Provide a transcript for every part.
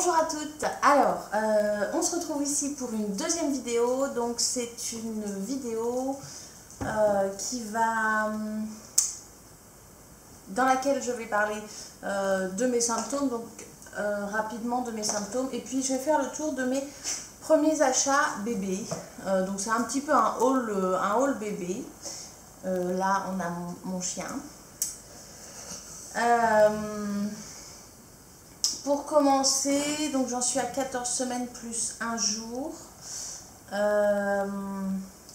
Bonjour à toutes. Alors, on se retrouve ici pour une deuxième vidéo. Donc, c'est une vidéo dans laquelle je vais parler de mes symptômes, donc rapidement de mes symptômes. Et puis, je vais faire le tour de mes premiers achats bébés. Donc, c'est un petit peu un haul bébé. Là, on a mon chien. Pour commencer, donc j'en suis à 14 semaines plus un jour.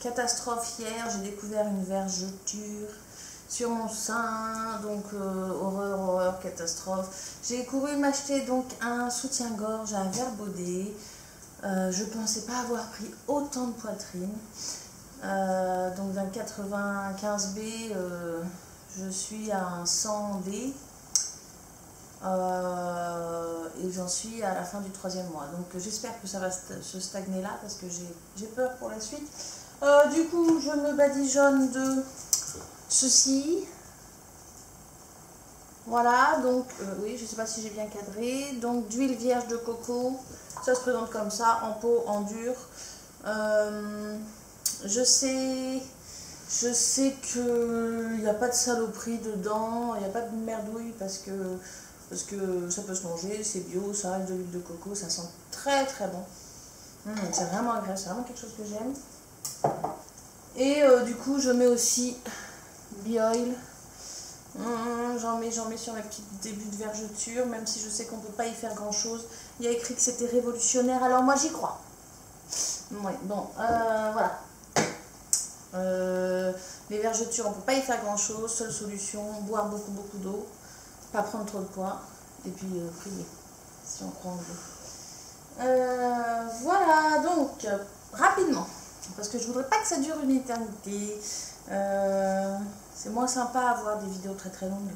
Catastrophe hier, j'ai découvert une vergeture sur mon sein, donc horreur, catastrophe. J'ai couru m'acheter donc un soutien-gorge à Verbaudet. Je pensais pas avoir pris autant de poitrine. Donc d'un 95B, je suis à un 100D. Et j'en suis à la fin du 3e mois, donc j'espère que ça va se stagner là parce que j'ai peur pour la suite. Du coup, je me badigeonne de ceci, voilà. Donc oui, je sais pas si j'ai bien cadré. Donc d'huile vierge de coco, ça se présente comme ça, en pot, en dur. Je sais qu'il n'y a pas de saloperie dedans, il n'y a pas de merdouille parce que ça peut se manger, c'est bio, ça reste de l'huile de coco, ça sent très très bon. C'est vraiment agréable, c'est vraiment quelque chose que j'aime. Et du coup, je mets aussi Bioil. J'en mets sur mes petits débuts de vergeture, même si je sais qu'on ne peut pas y faire grand chose. Il y a écrit que c'était révolutionnaire, alors moi j'y crois. Ouais, bon, voilà. Les vergetures, on ne peut pas y faire grand chose. Seule solution, boire beaucoup d'eau, pas prendre trop de poids et puis prier si on croit en Dieu. Voilà, donc rapidement, parce que je voudrais pas que ça dure une éternité. C'est moins sympa à voir des vidéos très très longues.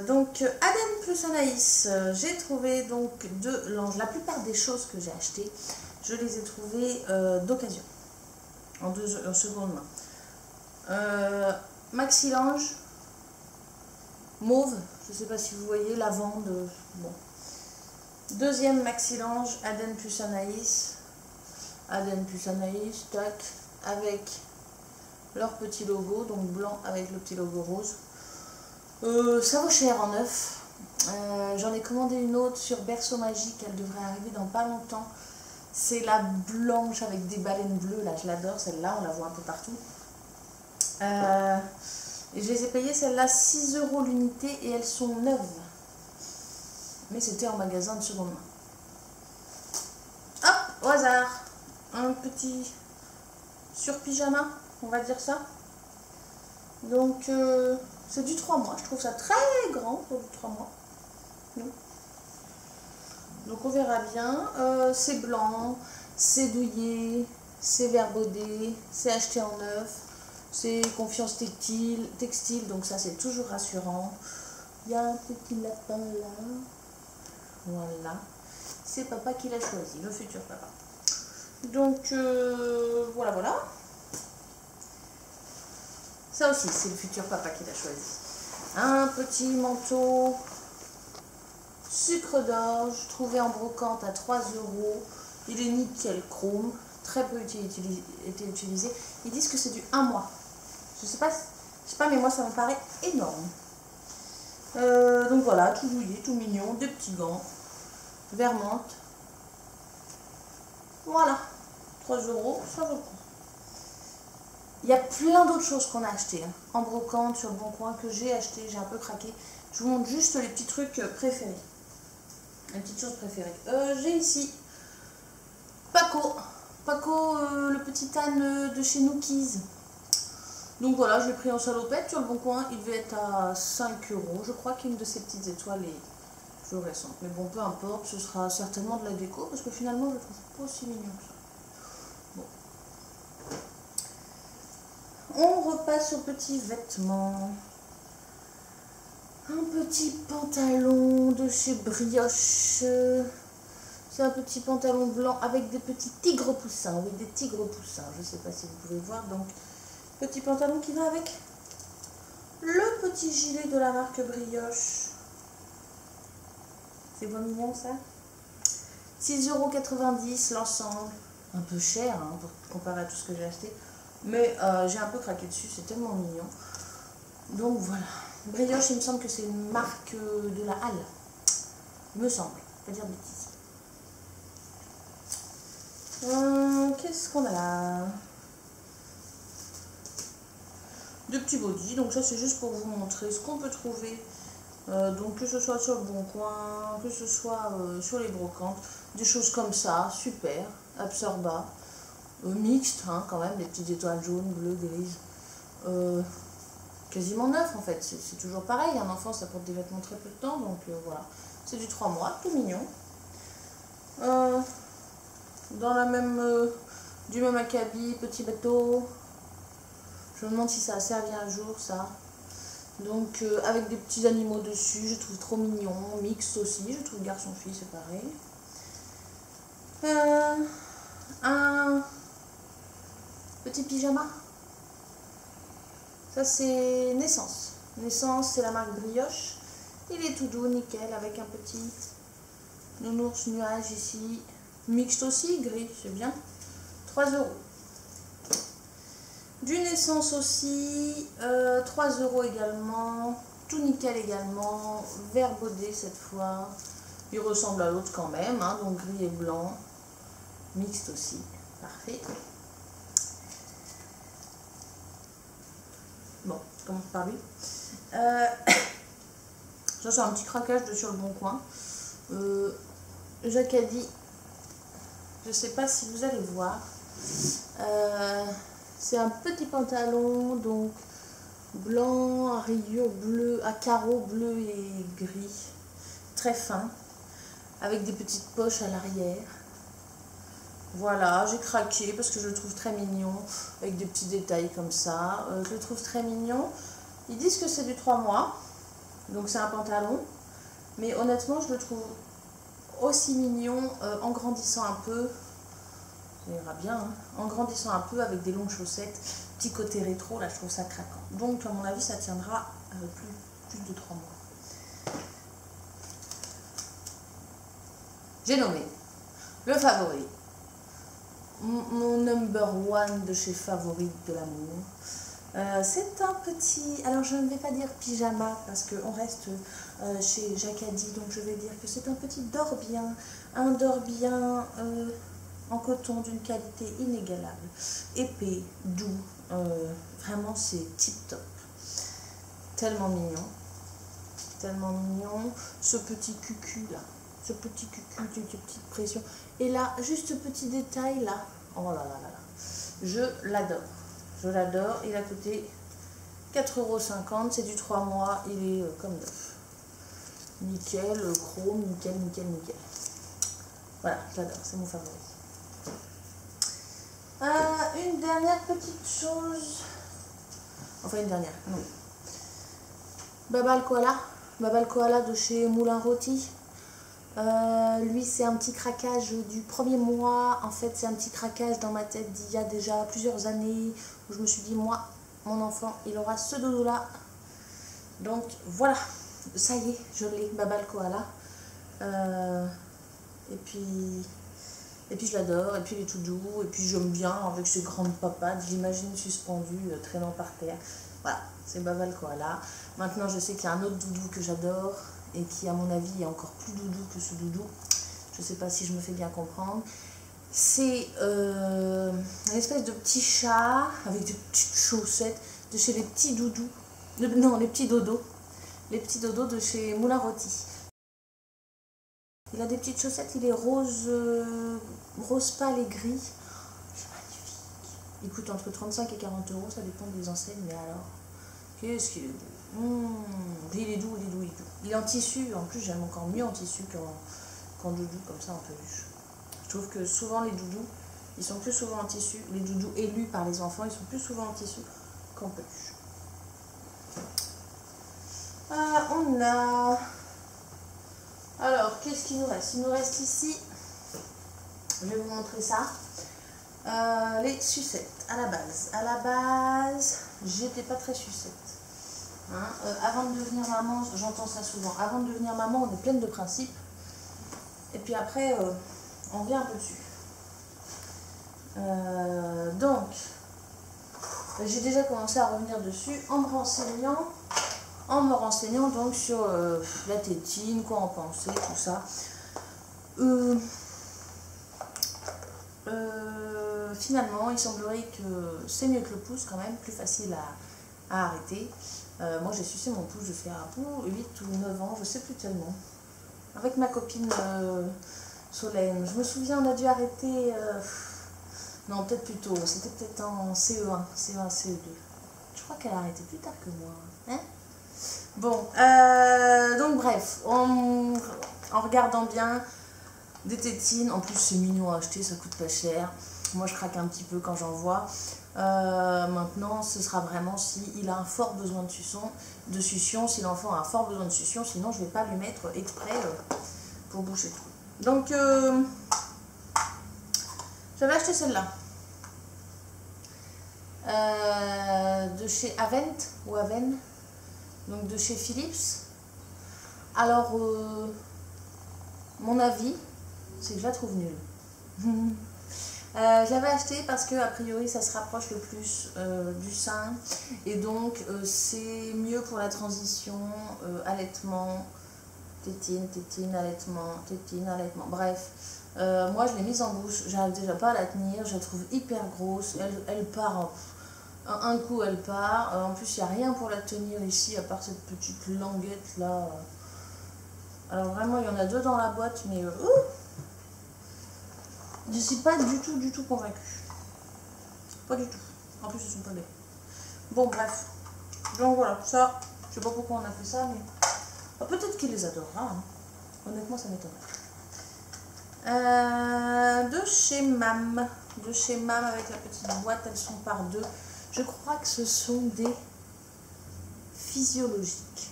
Donc Aden plus Anaïs, j'ai trouvé donc de l'ange. La plupart des choses que j'ai achetées, je les ai trouvées d'occasion, en seconde main. Maxi-Lange mauve, je ne sais pas si vous voyez, lavande, bon. Deuxième Maxi-Lange, Aden plus Anaïs, tac, avec leur petit logo, donc blanc avec le petit logo rose. Ça vaut cher en neuf. J'en ai commandé une autre sur Berceau Magique, elle devrait arriver dans pas longtemps. C'est la blanche avec des baleines bleues, là je l'adore celle-là, on la voit un peu partout. Et je les ai payées celles-là 6 € l'unité et elles sont neuves. Mais c'était en magasin de seconde main. Hop, au hasard, un petit sur-pyjama, on va dire ça. Donc c'est du 3 mois, je trouve ça très grand pour du 3 mois. Donc on verra bien. C'est blanc, c'est douillet, c'est Verbaudet, c'est acheté en neuf. C'est confiance textile, donc ça c'est toujours rassurant. Il y a un petit lapin là. Voilà. C'est papa qui l'a choisi, le futur papa. Donc voilà. Ça aussi c'est le futur papa qui l'a choisi. Un petit manteau sucre d'orge, trouvé en brocante à 3 €. Il est nickel chrome, très peu été utilisé. Ils disent que c'est du 1 mois. Je sais pas, mais moi ça me paraît énorme. Donc voilà, tout douillet, tout mignon, des petits gants, vert menthe. Voilà, 3 €, ça vaut le coup. Il y a plein d'autres choses qu'on a achetées, hein, en brocante, sur le Bon Coin, que j'ai acheté, j'ai un peu craqué. Je vous montre juste les petits trucs préférés. Les petites choses préférées. J'ai ici Paco, le petit âne de chez Nookies. Donc voilà, je l'ai pris en salopette sur le Bon Coin, il devait être à 5 €. Je crois qu'une de ces petites étoiles est fluorescente. Mais bon, peu importe, ce sera certainement de la déco, parce que finalement, je le trouve pas aussi mignon que ça. Bon. On repasse aux petits vêtements. Un petit pantalon de chez Brioche. C'est un petit pantalon blanc avec des petits tigres poussins. Oui, des tigres poussins. Je ne sais pas si vous pouvez voir. Donc, petit pantalon qui va avec le petit gilet de la marque Brioche. C'est pas mignon ça? 6,90 € l'ensemble. Un peu cher hein, pour comparer à tout ce que j'ai acheté. Mais j'ai un peu craqué dessus, c'est tellement mignon. Donc voilà. Brioche, il me semble que c'est une marque de la Halle. Il me semble, pas dire de bêtises. Qu'est-ce qu'on a là? De petits bodys, donc ça c'est juste pour vous montrer ce qu'on peut trouver. Donc que ce soit sur le Bon Coin, que ce soit sur les brocantes, des choses comme ça, super, absorba, mixte hein, quand même, des petites étoiles jaunes, bleues, grises, quasiment neuf en fait, c'est toujours pareil, un enfant ça porte des vêtements très peu de temps, donc voilà, c'est du 3 mois, tout mignon. Dans la même, du même acabit, petit bateau, je me demande si ça a servi un jour ça. Donc avec des petits animaux dessus, je trouve trop mignon, mixte aussi, je trouve garçon-fille c'est pareil. Un petit pyjama, ça c'est Naissance. Naissance c'est la marque Brioche, il est tout doux, nickel, avec un petit nounours nuage ici, mixte aussi, gris, c'est bien, 3 €. Du Naissance aussi, 3 € également, tout nickel également, vert baudé cette fois, il ressemble à l'autre quand même, hein, donc gris et blanc, mixte aussi, parfait. Bon, je commence par lui. Ça c'est un petit craquage de sur le Bon Coin, Jacadi, je sais pas si vous allez voir. C'est un petit pantalon, donc blanc, à rayures bleues, à carreaux bleus et gris, très fin, avec des petites poches à l'arrière. Voilà, j'ai craqué parce que je le trouve très mignon, avec des petits détails comme ça. Je le trouve très mignon. Ils disent que c'est du 3 mois, donc c'est un pantalon, mais honnêtement, je le trouve aussi mignon en grandissant un peu. Ça ira bien, hein. En grandissant un peu avec des longues chaussettes, petit côté rétro, là je trouve ça craquant. Donc à mon avis ça tiendra plus de 3 mois. J'ai nommé le favori, mon number one de chez Favorite de l'amour. C'est un petit, alors je ne vais pas dire pyjama parce qu'on reste chez Jacadi, donc je vais dire que c'est un petit dors-bien, un dors-bien en coton d'une qualité inégalable, épais, doux, vraiment c'est tip top, tellement mignon, ce petit cucu là, ce petit cucu d'une petite pression, et là, juste ce petit détail là, oh là là là là, je l'adore, il a coûté 4,50 €, c'est du 3 mois, il est comme neuf, nickel, chrome, nickel, voilà, j'adore, c'est mon favori. Une dernière petite chose, enfin une dernière, non. Baba le koala de chez Moulin Rôti. Lui c'est un petit craquage du 1er mois, en fait c'est un petit craquage dans ma tête d'il y a déjà plusieurs années, où je me suis dit moi, mon enfant, il aura ce dodo là. Donc voilà, ça y est, je l'ai, Baba le koala. Et puis je l'adore, et puis il est tout doux, et puis j'aime bien avec ses grandes papates, je l'imagine suspendu, traînant par terre. Voilà, c'est Baba le koala. Maintenant je sais qu'il y a un autre doudou que j'adore, et qui à mon avis est encore plus doudou que ce doudou. Je ne sais pas si je me fais bien comprendre. C'est une espèce de petit chat, avec des petites chaussettes, de chez les petits doudous, non les petits dodos de chez Moulin Rôti. Il a des petites chaussettes, il est rose, rose pâle et gris. C'est magnifique. Il coûte entre 35 et 40 €, ça dépend des enseignes, mais alors, qu'est-ce qu'il est doux. Il est doux. Il est en tissu, en plus j'aime encore mieux en tissu qu'en doudou, comme ça en peluche. Je trouve que souvent les doudous, ils sont plus souvent en tissu, les doudous élus par les enfants, ils sont plus souvent en tissu qu'en peluche. On a... Alors, qu'est-ce qu'il nous reste? Il nous reste ici, je vais vous montrer ça, les sucettes. À la base, j'étais pas très sucette. Hein, avant de devenir maman, j'entends ça souvent, avant de devenir maman, on est pleine de principes. Et puis après, on revient un peu dessus. Donc, j'ai déjà commencé à revenir dessus en me renseignant donc sur la tétine, quoi en penser, tout ça. Finalement, il semblerait que c'est mieux que le pouce quand même, plus facile à arrêter. Moi, j'ai sucé mon pouce, je fais à 8 ou 9 ans, je sais plus tellement. Avec ma copine Solène, je me souviens, on a dû arrêter... non, peut-être plus tôt, c'était peut-être en CE1, CE2. Je crois qu'elle a arrêté plus tard que moi. Hein? Bon, donc bref, en regardant bien, des tétines, en plus c'est mignon à acheter, ça coûte pas cher. Moi je craque un petit peu quand j'en vois. Maintenant, ce sera vraiment s'il a un fort besoin de succion, si l'enfant a un fort besoin de succion, sinon je ne vais pas lui mettre exprès pour boucher tout. Donc, j'avais acheté celle-là. De chez Avent, ou Aven, donc de chez Philips. Alors, mon avis, c'est que je la trouve nulle. Je l'avais acheté parce que a priori ça se rapproche le plus du sein et donc c'est mieux pour la transition allaitement, tétine, allaitement, bref. Moi je l'ai mise en bouche, j'arrive déjà pas à la tenir, je la trouve hyper grosse, elle part un coup elle part, en plus il n'y a rien pour la tenir ici à part cette petite languette là. Alors vraiment il y en a deux dans la boîte mais je suis pas du tout convaincue. Pas du tout. En plus, ils sont pas belles. Bon, bref. Donc voilà, ça, je sais pas pourquoi on a fait ça, mais peut-être qu'il les adorera. Hein. Honnêtement, ça m'étonnerait. De chez Mam. De chez Mam avec la petite boîte, elles sont par deux. Je crois que ce sont des physiologiques.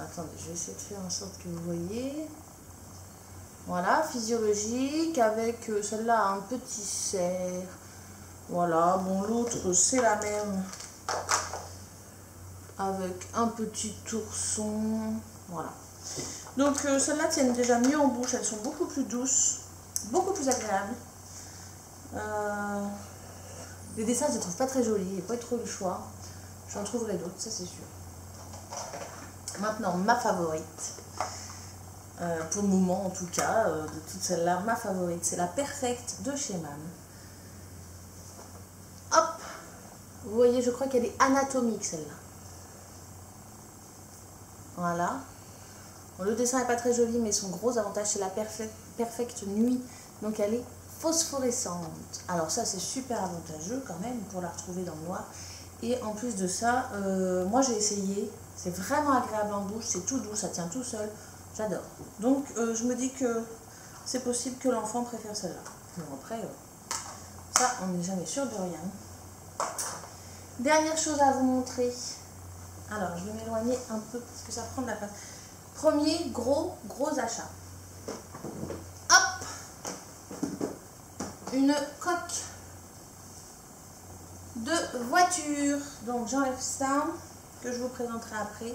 Attendez, je vais essayer de faire en sorte que vous voyez. Voilà, physiologique, avec celle-là un petit cerf. Voilà, bon, l'autre c'est la même. Avec un petit ourson. Voilà. Donc celles-là tiennent déjà mieux en bouche, elles sont beaucoup plus douces, beaucoup plus agréables. Les dessins, je les trouve pas très jolis, il n'y a pas trop le choix. J'en trouverai d'autres, ça c'est sûr. Maintenant, ma favorite. Pour le moment en tout cas, de toutes celles-là, ma favorite, c'est la Perfect de chez Mam. Hop! Vous voyez, je crois qu'elle est anatomique celle-là. Voilà. Bon, le dessin n'est pas très joli, mais son gros avantage, c'est la Perfect Nuit. Donc elle est phosphorescente. Alors ça, c'est super avantageux quand même pour la retrouver dans le noir. Et en plus de ça, moi j'ai essayé. C'est vraiment agréable en bouche, c'est tout doux, ça tient tout seul. J'adore. Donc, je me dis que c'est possible que l'enfant préfère celle-là. Bon, après, ça, on n'est jamais sûr de rien. Dernière chose à vous montrer. Alors, je vais m'éloigner un peu parce que ça prend de la place. Premier gros achat. Hop! Une coque de voiture. Donc, j'enlève ça, que je vous présenterai après.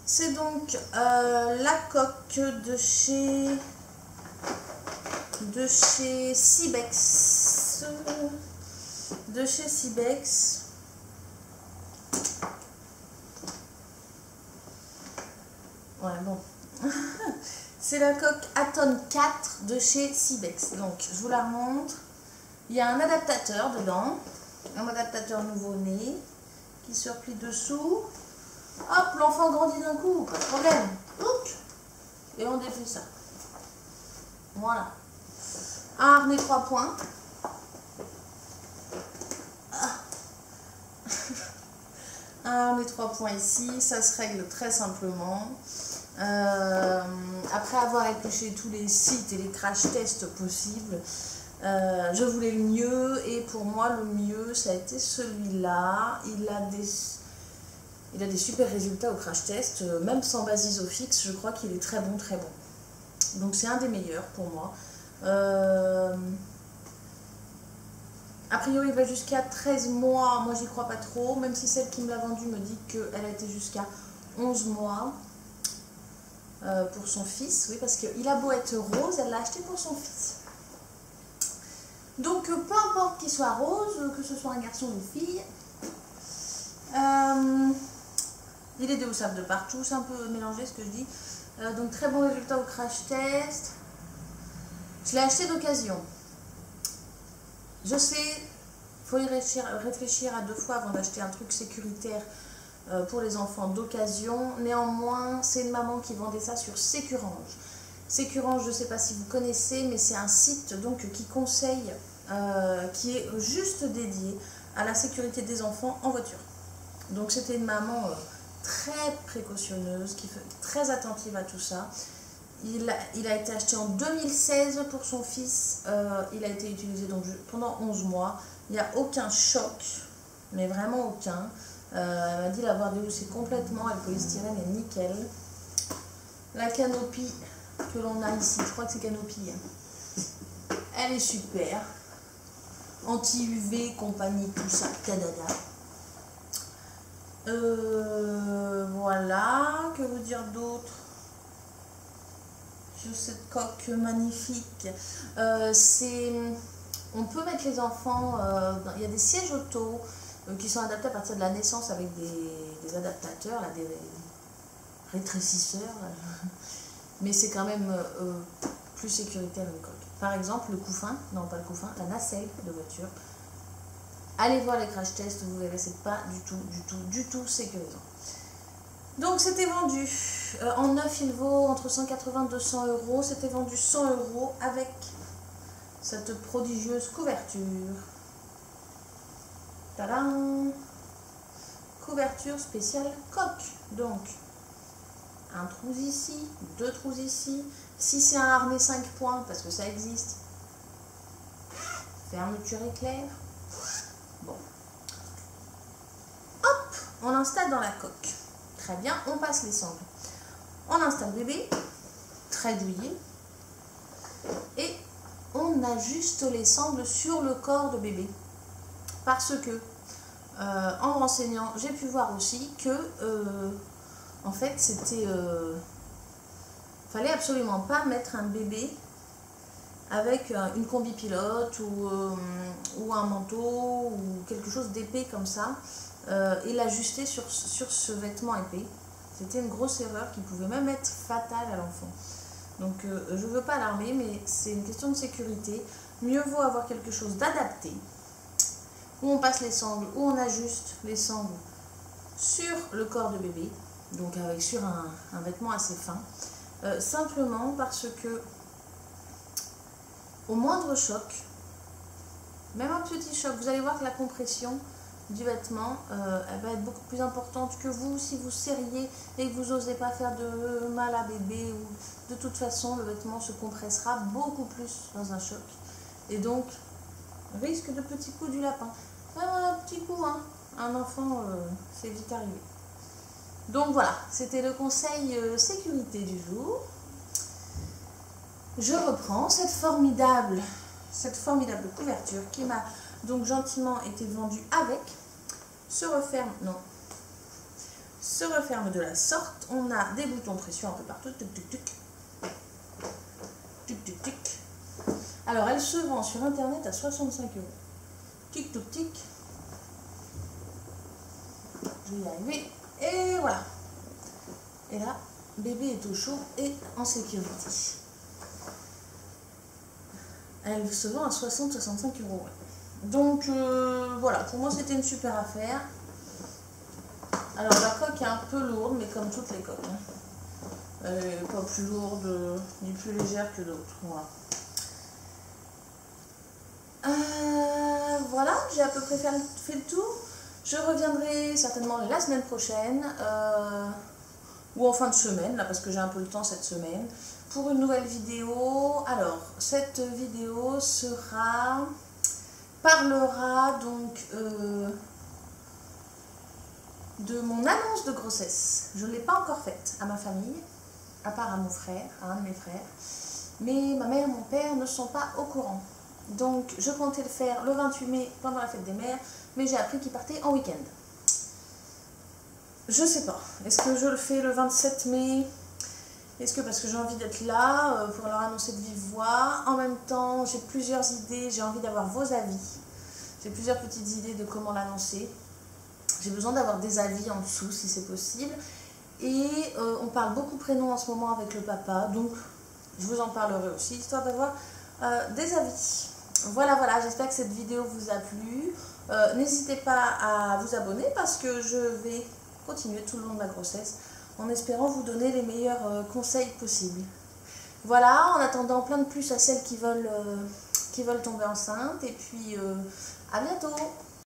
C'est donc la coque de chez Cybex. De chez Cybex. Ouais, bon. C'est la coque Aton 4 de chez Cybex. Donc, je vous la remontre. Il y a un adaptateur dedans. Un adaptateur nouveau-né qui se replie dessous. Hop, l'enfant grandit d'un coup, pas de problème. Oup, et on défait ça. Voilà. Un harnais 3 points. Un harnais 3 points ici, ça se règle très simplement. Après avoir épluché tous les sites et les crash tests possibles, je voulais le mieux et pour moi le mieux ça a été celui-là. Il a des super résultats au crash test, même sans base isofix, je crois qu'il est très bon, très bon. Donc c'est un des meilleurs pour moi. A priori il va jusqu'à 13 mois, moi j'y crois pas trop, même si celle qui me l'a vendu me dit qu'elle a été jusqu'à 11 mois. pour son fils. Oui, parce qu'il a beau être rose, elle l'a acheté pour son fils. Donc, peu importe qu'il soit rose, que ce soit un garçon ou une fille, il est déhaussable de partout, c'est un peu mélangé ce que je dis. Donc, très bon résultat au crash test. Je l'ai acheté d'occasion. Je sais, il faut y réfléchir à 2 fois avant d'acheter un truc sécuritaire pour les enfants d'occasion. Néanmoins, c'est une maman qui vendait ça sur Sécurange. Sécurange, je ne sais pas si vous connaissez, mais c'est un site donc, qui conseille, qui est juste dédié à la sécurité des enfants en voiture. Donc c'était une maman très précautionneuse, qui fait très attentive à tout ça. Il a été acheté en 2016 pour son fils. Il a été utilisé donc pendant 11 mois. Il n'y a aucun choc, mais vraiment aucun. Elle m'a dit l'avoir déhoussé complètement. Le polystyrène est nickel. La canopie que l'on a ici, je crois que c'est canopie, elle est super. Anti-UV, compagnie, tout ça, tadada. Voilà, que vous dire d'autre sur cette coque magnifique? On peut mettre les enfants, il y a des sièges auto qui sont adaptés à partir de la naissance avec des adaptateurs, là, des rétrécisseurs, là. Mais c'est quand même plus sécuritaire une coque. Par exemple, le couffin, non pas le couffin, la nacelle de voiture. Allez voir les crash tests, vous verrez, c'est pas du tout sécurisant. Donc c'était vendu, en neuf il vaut entre 180 et 200 euros, c'était vendu 100 euros avec cette prodigieuse couverture. Tadam! Couverture spéciale coque, donc un trou ici, 2 trous ici, si c'est un harnais 5 points, parce que ça existe, fermeture éclair. Bon. Hop, on installe dans la coque. Très bien, on passe les sangles. On installe bébé, très douillet, et on ajuste les sangles sur le corps de bébé. Parce que, en me renseignant, j'ai pu voir aussi que, en fait, c'était... fallait absolument pas mettre un bébé avec une combi pilote ou un manteau ou quelque chose d'épais comme ça et l'ajuster sur ce vêtement épais. C'était une grosse erreur qui pouvait même être fatale à l'enfant. Donc je ne veux pas alarmer, mais c'est une question de sécurité. Mieux vaut avoir quelque chose d'adapté où on passe les sangles, où on ajuste les sangles sur le corps de bébé, donc sur un vêtement assez fin, simplement parce que au moindre choc, même un petit choc, vous allez voir que la compression du vêtement, elle va être beaucoup plus importante que vous si vous serriez et que vous n'osez pas faire de mal à bébé. De toute façon, le vêtement se compressera beaucoup plus dans un choc. Et donc, risque de petit coup du lapin. Vraiment un petit coup, hein. Un enfant, c'est vite arrivé. Donc voilà, c'était le conseil sécurité du jour. Je reprends cette formidable couverture qui m'a donc gentiment été vendue avec. Se referme de la sorte. On a des boutons de pression un peu partout. Tuc, tuc, tuc. Tuc, tuc, tuc. Alors elle se vend sur internet à 65 euros. Tic, tuc, tic. Je vais y arriver. Et voilà. Et là, bébé est au chaud et en sécurité. Elle se vend à 60-65 euros. Donc voilà, pour moi c'était une super affaire. Alors la coque est un peu lourde, mais comme toutes les coques. Hein. Elle n'est pas plus lourde ni plus légère que d'autres. Voilà. Voilà, j'ai à peu près fait le tour. Je reviendrai certainement la semaine prochaine. Ou en fin de semaine, là, parce que j'ai un peu le temps cette semaine, pour une nouvelle vidéo. Alors, cette vidéo parlera donc de mon annonce de grossesse. Je ne l'ai pas encore faite à ma famille, à part à mon frère, à un de mes frères. Mais ma mère et mon père ne sont pas au courant. Donc, je comptais le faire le 28 mai pendant la fête des mères, mais j'ai appris qu'ils partaient en week-end. Je sais pas. Est-ce que je le fais le 27 mai? Est-ce que parce que j'ai envie d'être là pour leur annoncer de vive voix? En même temps, j'ai plusieurs idées, j'ai envie d'avoir vos avis. J'ai plusieurs petites idées de comment l'annoncer. J'ai besoin d'avoir des avis en dessous si c'est possible. Et on parle beaucoup prénom en ce moment avec le papa, donc je vous en parlerai aussi, histoire d'avoir des avis. Voilà, j'espère que cette vidéo vous a plu. N'hésitez pas à vous abonner parce que je vais continuer tout le long de ma grossesse en espérant vous donner les meilleurs conseils possibles. Voilà, en attendant plein de plus à celles qui veulent tomber enceinte et puis à bientôt.